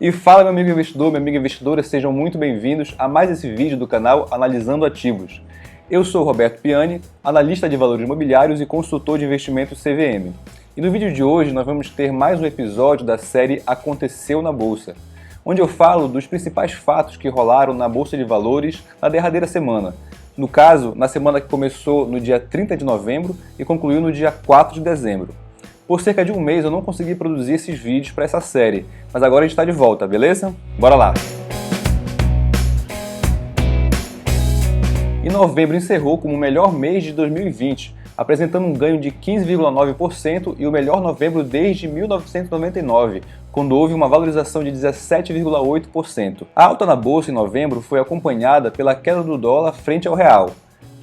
E fala, meu amigo investidor, minha amiga investidora, sejam muito bem-vindos a mais esse vídeo do canal Analisando Ativos. Eu sou o Roberto Piani, analista de valores imobiliários e consultor de investimentos CVM. E no vídeo de hoje nós vamos ter mais um episódio da série Aconteceu na Bolsa, onde eu falo dos principais fatos que rolaram na Bolsa de Valores na derradeira semana. No caso, na semana que começou no dia 30 de novembro e concluiu no dia 4 de dezembro. Por cerca de um mês eu não consegui produzir esses vídeos para essa série, mas agora a gente está de volta, beleza? Bora lá! E novembro encerrou como o melhor mês de 2020, apresentando um ganho de 15,9% e o melhor novembro desde 1999, quando houve uma valorização de 17,8%. A alta na bolsa em novembro foi acompanhada pela queda do dólar frente ao real.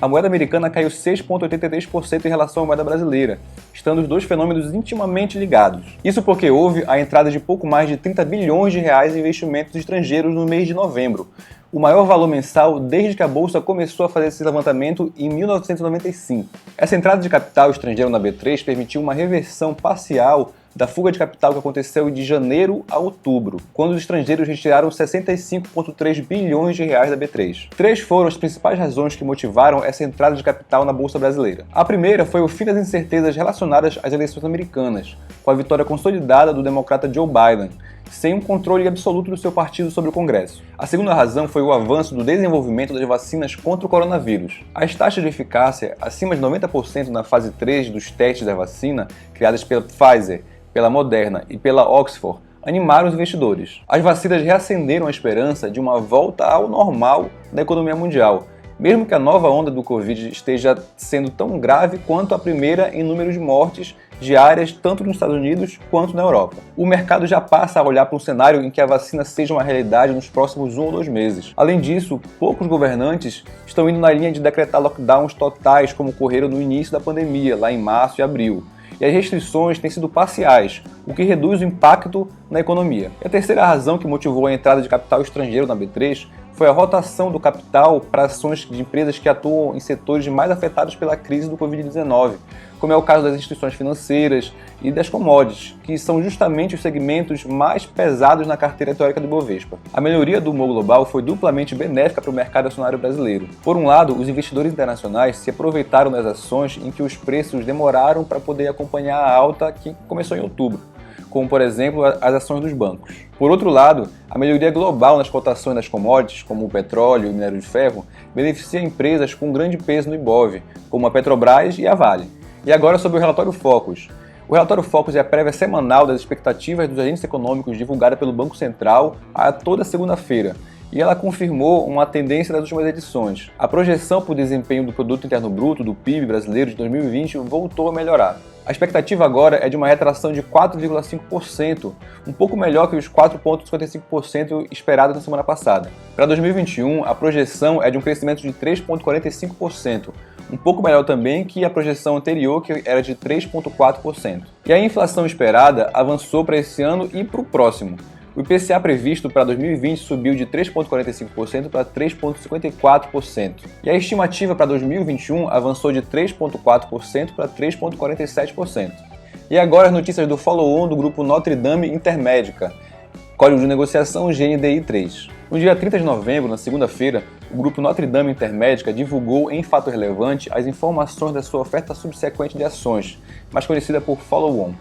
A moeda americana caiu 6,83% em relação à moeda brasileira, estando os dois fenômenos intimamente ligados. Isso porque houve a entrada de pouco mais de 30 bilhões de reais em investimentos estrangeiros no mês de novembro, o maior valor mensal desde que a Bolsa começou a fazer esse levantamento em 1995. Essa entrada de capital estrangeiro na B3 permitiu uma reversão parcial da fuga de capital que aconteceu de janeiro a outubro, quando os estrangeiros retiraram 65,3 bilhões de reais da B3. Três foram as principais razões que motivaram essa entrada de capital na Bolsa brasileira. A primeira foi o fim das incertezas relacionadas às eleições americanas, com a vitória consolidada do democrata Joe Biden, sem um controle absoluto do seu partido sobre o Congresso. A segunda razão foi o avanço do desenvolvimento das vacinas contra o coronavírus. As taxas de eficácia acima de 90% na fase 3 dos testes da vacina, criadas pela Pfizer, pela Moderna e pela Oxford, animaram os investidores. As vacinas reacenderam a esperança de uma volta ao normal da economia mundial, mesmo que a nova onda do Covid esteja sendo tão grave quanto a primeira em número de mortes diárias tanto nos Estados Unidos quanto na Europa. O mercado já passa a olhar para um cenário em que a vacina seja uma realidade nos próximos 1 ou 2 meses. Além disso, poucos governantes estão indo na linha de decretar lockdowns totais como ocorreram no início da pandemia, lá em março e abril. E as restrições têm sido parciais, o que reduz o impacto na economia. E a terceira razão que motivou a entrada de capital estrangeiro na B3 foi a rotação do capital para ações de empresas que atuam em setores mais afetados pela crise do Covid-19, como é o caso das instituições financeiras e das commodities, que são justamente os segmentos mais pesados na carteira teórica do Ibovespa. A melhoria do humor global foi duplamente benéfica para o mercado acionário brasileiro. Por um lado, os investidores internacionais se aproveitaram das ações em que os preços demoraram para poder acompanhar a alta que começou em outubro, como, por exemplo, as ações dos bancos. Por outro lado, a melhoria global nas cotações das commodities, como o petróleo e o minério de ferro, beneficia empresas com grande peso no Ibov, como a Petrobras e a Vale. E agora sobre o relatório Focus. O relatório Focus é a prévia semanal das expectativas dos agentes econômicos divulgada pelo Banco Central a toda segunda-feira, e ela confirmou uma tendência das últimas edições. A projeção para o desempenho do Produto Interno Bruto, do PIB brasileiro de 2020, voltou a melhorar. A expectativa agora é de uma retração de 4,5%, um pouco melhor que os 4,55% esperados na semana passada. Para 2021, a projeção é de um crescimento de 3,45%, um pouco melhor também que a projeção anterior, que era de 3,4%. E a inflação esperada avançou para esse ano e para o próximo. O IPCA previsto para 2020 subiu de 3,45% para 3,54%. E a estimativa para 2021 avançou de 3,4% para 3,47%. E agora as notícias do follow-on do grupo Notre Dame Intermédica, código de negociação GNDI3. No dia 30 de novembro, na segunda-feira, o grupo Notre Dame Intermédica divulgou em fato relevante as informações da sua oferta subsequente de ações, mais conhecida por follow-on.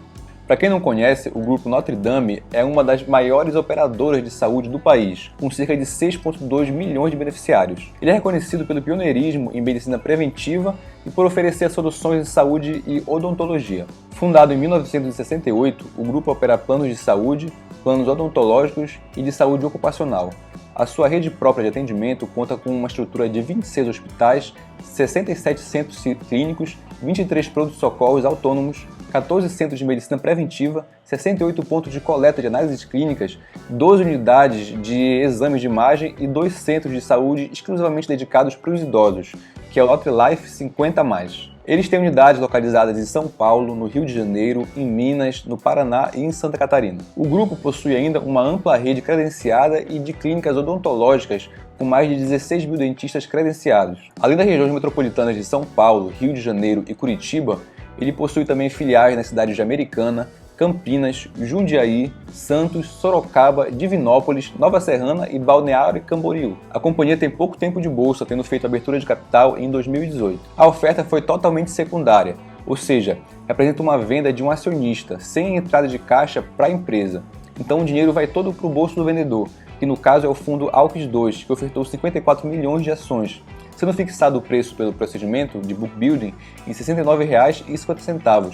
Para quem não conhece, o grupo Notre Dame é uma das maiores operadoras de saúde do país, com cerca de 6,2 milhões de beneficiários. Ele é reconhecido pelo pioneirismo em medicina preventiva e por oferecer soluções de saúde e odontologia. Fundado em 1968, o grupo opera planos de saúde, planos odontológicos e de saúde ocupacional. A sua rede própria de atendimento conta com uma estrutura de 26 hospitais, 67 centros clínicos, 23 pronto-socorros autônomos, 14 centros de medicina preventiva, 68 pontos de coleta de análises clínicas, 12 unidades de exames de imagem e 2 centros de saúde exclusivamente dedicados para os idosos, que é o NotreLife 50+. Eles têm unidades localizadas em São Paulo, no Rio de Janeiro, em Minas, no Paraná e em Santa Catarina. O grupo possui ainda uma ampla rede credenciada e de clínicas odontológicas com mais de 16 mil dentistas credenciados. Além das regiões metropolitanas de São Paulo, Rio de Janeiro e Curitiba, ele possui também filiais nas cidades de Americana, Campinas, Jundiaí, Santos, Sorocaba, Divinópolis, Nova Serrana e Balneário Camboriú. A companhia tem pouco tempo de bolsa, tendo feito abertura de capital em 2018. A oferta foi totalmente secundária, ou seja, representa uma venda de um acionista, sem entrada de caixa para a empresa. Então o dinheiro vai todo para o bolso do vendedor, que no caso é o fundo Alpes 2, que ofertou 54 milhões de ações, sendo fixado o preço pelo procedimento de book building em R$ 69,50,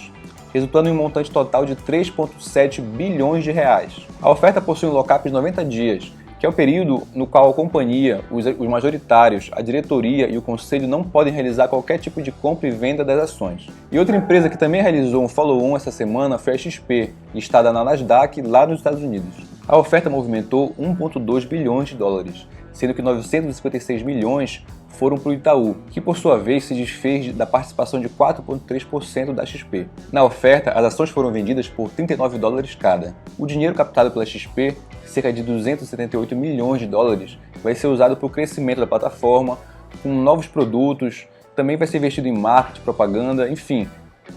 resultando em um montante total de 3,7 bilhões de reais. A oferta possui um lock-up de 90 dias, que é o período no qual a companhia, os majoritários, a diretoria e o conselho não podem realizar qualquer tipo de compra e venda das ações. E outra empresa que também realizou um follow-on essa semana foi a XP, listada na Nasdaq lá nos Estados Unidos. A oferta movimentou 1,2 bilhões de dólares, sendo que 956 milhões foram para o Itaú, que por sua vez se desfez da participação de 4,3% da XP. Na oferta, as ações foram vendidas por 39 dólares cada. O dinheiro captado pela XP, cerca de 278 milhões de dólares, vai ser usado para o crescimento da plataforma, com novos produtos, também vai ser investido em marketing, propaganda, enfim,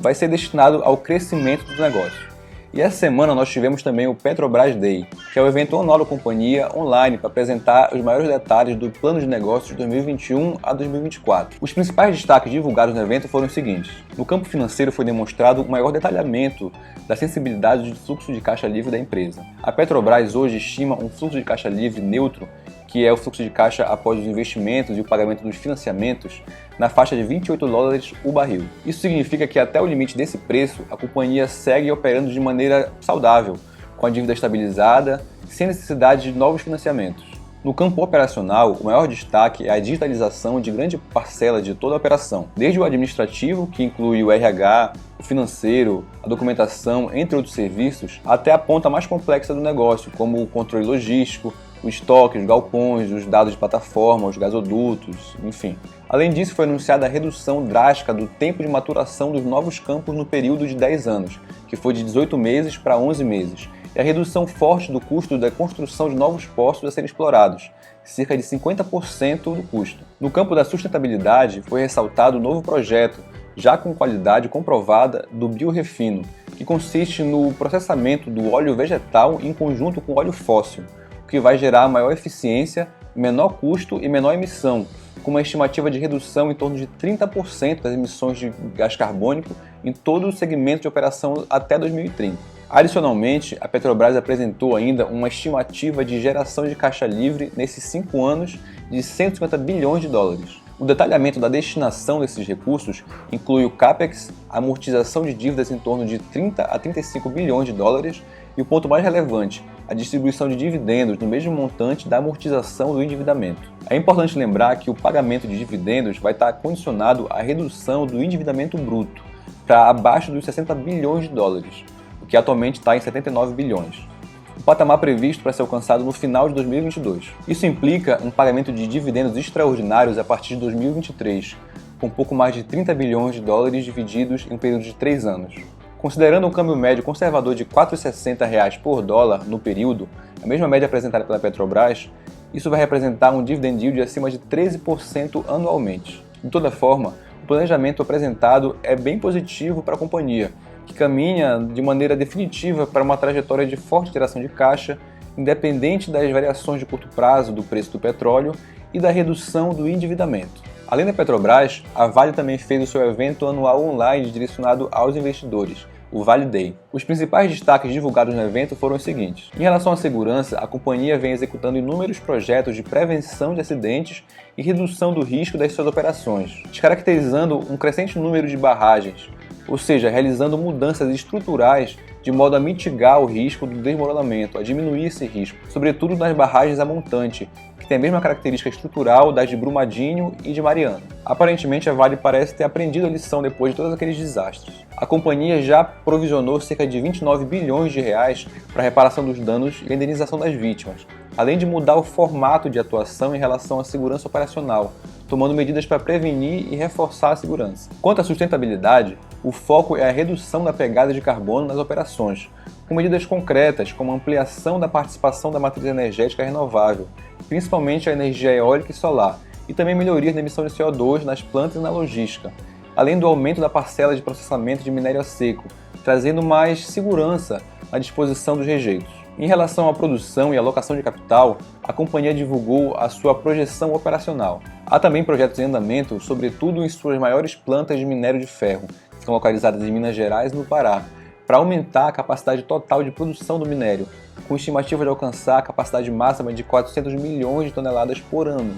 vai ser destinado ao crescimento do negócio. E essa semana nós tivemos também o Petrobras Day, que é o evento anual da companhia online para apresentar os maiores detalhes do plano de negócios de 2021 a 2024. Os principais destaques divulgados no evento foram os seguintes. No campo financeiro foi demonstrado o maior detalhamento da sensibilidade de fluxo de caixa livre da empresa. A Petrobras hoje estima um fluxo de caixa livre neutro, que é o fluxo de caixa após os investimentos e o pagamento dos financiamentos, na faixa de 28 dólares o barril. Isso significa que até o limite desse preço, a companhia segue operando de maneira saudável, com a dívida estabilizada, sem necessidade de novos financiamentos. No campo operacional, o maior destaque é a digitalização de grande parcela de toda a operação, desde o administrativo, que inclui o RH, o financeiro, a documentação, entre outros serviços, até a ponta mais complexa do negócio, como o controle logístico, o estoque, os galpões, os dados de plataforma, os gasodutos, enfim. Além disso, foi anunciada a redução drástica do tempo de maturação dos novos campos no período de 10 anos, que foi de 18 meses para 11 meses, e a redução forte do custo da construção de novos poços a serem explorados, cerca de 50% do custo. No campo da sustentabilidade, foi ressaltado o novo projeto, já com qualidade comprovada, do biorefino, que consiste no processamento do óleo vegetal em conjunto com óleo fóssil, o que vai gerar maior eficiência, menor custo e menor emissão, com uma estimativa de redução em torno de 30% das emissões de gás carbônico em todo o segmento de operação até 2030. Adicionalmente, a Petrobras apresentou ainda uma estimativa de geração de caixa livre nesses 5 anos de 150 bilhões de dólares. O detalhamento da destinação desses recursos inclui o CAPEX, a amortização de dívidas em torno de 30 a 35 bilhões de dólares e o ponto mais relevante, a distribuição de dividendos no mesmo montante da amortização do endividamento. É importante lembrar que o pagamento de dividendos vai estar condicionado à redução do endividamento bruto para abaixo dos 60 bilhões de dólares, o que atualmente está em 79 bilhões. O patamar previsto para ser alcançado no final de 2022. Isso implica um pagamento de dividendos extraordinários a partir de 2023, com pouco mais de 30 bilhões de dólares divididos em um período de 3 anos. Considerando um câmbio médio conservador de R$ 4,60 por dólar no período, a mesma média apresentada pela Petrobras, isso vai representar um dividend yield de acima de 13% anualmente. De toda forma, o planejamento apresentado é bem positivo para a companhia, que caminha de maneira definitiva para uma trajetória de forte geração de caixa, independente das variações de curto prazo do preço do petróleo e da redução do endividamento. Além da Petrobras, a Vale também fez o seu evento anual online direcionado aos investidores, o Vale Day. Os principais destaques divulgados no evento foram os seguintes. Em relação à segurança, a companhia vem executando inúmeros projetos de prevenção de acidentes e redução do risco das suas operações, descaracterizando um crescente número de barragens, ou seja, realizando mudanças estruturais de modo a mitigar o risco do desmoronamento, a diminuir esse risco, sobretudo nas barragens a montante, que tem a mesma característica estrutural das de Brumadinho e de Mariana. Aparentemente, a Vale parece ter aprendido a lição depois de todos aqueles desastres. A companhia já provisionou cerca de 29 bilhões de reais para a reparação dos danos e a indenização das vítimas, além de mudar o formato de atuação em relação à segurança operacional, tomando medidas para prevenir e reforçar a segurança. Quanto à sustentabilidade, o foco é a redução da pegada de carbono nas operações, com medidas concretas como a ampliação da participação da matriz energética renovável, principalmente a energia eólica e solar, e também melhorias na emissão de CO2 nas plantas e na logística, além do aumento da parcela de processamento de minério a seco, trazendo mais segurança na disposição dos rejeitos. Em relação à produção e alocação de capital, a companhia divulgou a sua projeção operacional. Há também projetos em andamento, sobretudo em suas maiores plantas de minério de ferro, que estão localizadas em Minas Gerais e no Pará, para aumentar a capacidade total de produção do minério, com estimativa de alcançar a capacidade máxima de 400 milhões de toneladas por ano,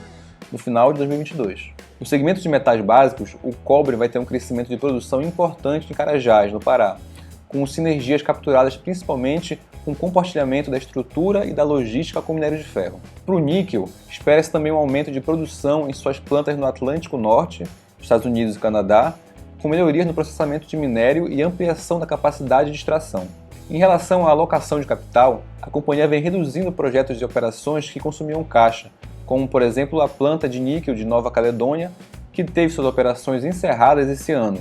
no final de 2022. No segmento de metais básicos, o cobre vai ter um crescimento de produção importante em Carajás, no Pará, com sinergias capturadas principalmente com o compartilhamento da estrutura e da logística com minério de ferro. Para o níquel, espera-se também um aumento de produção em suas plantas no Atlântico Norte, Estados Unidos e Canadá, com melhorias no processamento de minério e ampliação da capacidade de extração. Em relação à alocação de capital, a companhia vem reduzindo projetos de operações que consumiam caixa, como por exemplo a planta de níquel de Nova Caledônia, que teve suas operações encerradas esse ano,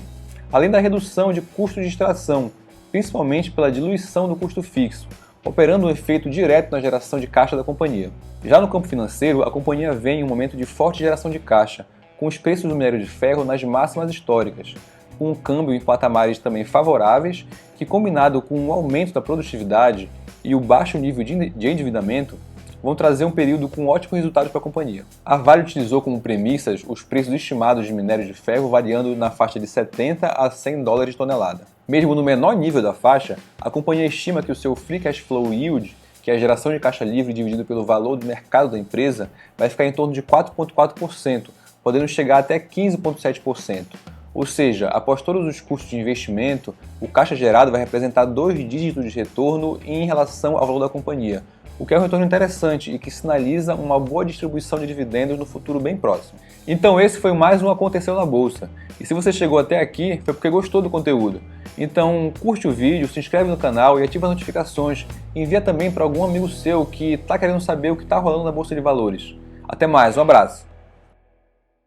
além da redução de custo de extração, principalmente pela diluição do custo fixo, operando um efeito direto na geração de caixa da companhia. Já no campo financeiro, a companhia vem em um momento de forte geração de caixa, com os preços do minério de ferro nas máximas históricas, com um câmbio em patamares também favoráveis, que combinado com o aumento da produtividade e o baixo nível de endividamento, vão trazer um período com ótimos resultados para a companhia. A Vale utilizou como premissas os preços estimados de minério de ferro variando na faixa de 70 a 100 dólares tonelada. Mesmo no menor nível da faixa, a companhia estima que o seu Free Cash Flow Yield, que é a geração de caixa livre dividido pelo valor do mercado da empresa, vai ficar em torno de 4,4%, podendo chegar até 15,7%. Ou seja, após todos os custos de investimento, o caixa gerado vai representar 2 dígitos de retorno em relação ao valor da companhia, o que é um retorno interessante e que sinaliza uma boa distribuição de dividendos no futuro bem próximo. Então esse foi mais um Aconteceu na Bolsa. E se você chegou até aqui, foi porque gostou do conteúdo. Então curte o vídeo, se inscreve no canal e ativa as notificações. Envia também para algum amigo seu que está querendo saber o que está rolando na Bolsa de Valores. Até mais, um abraço!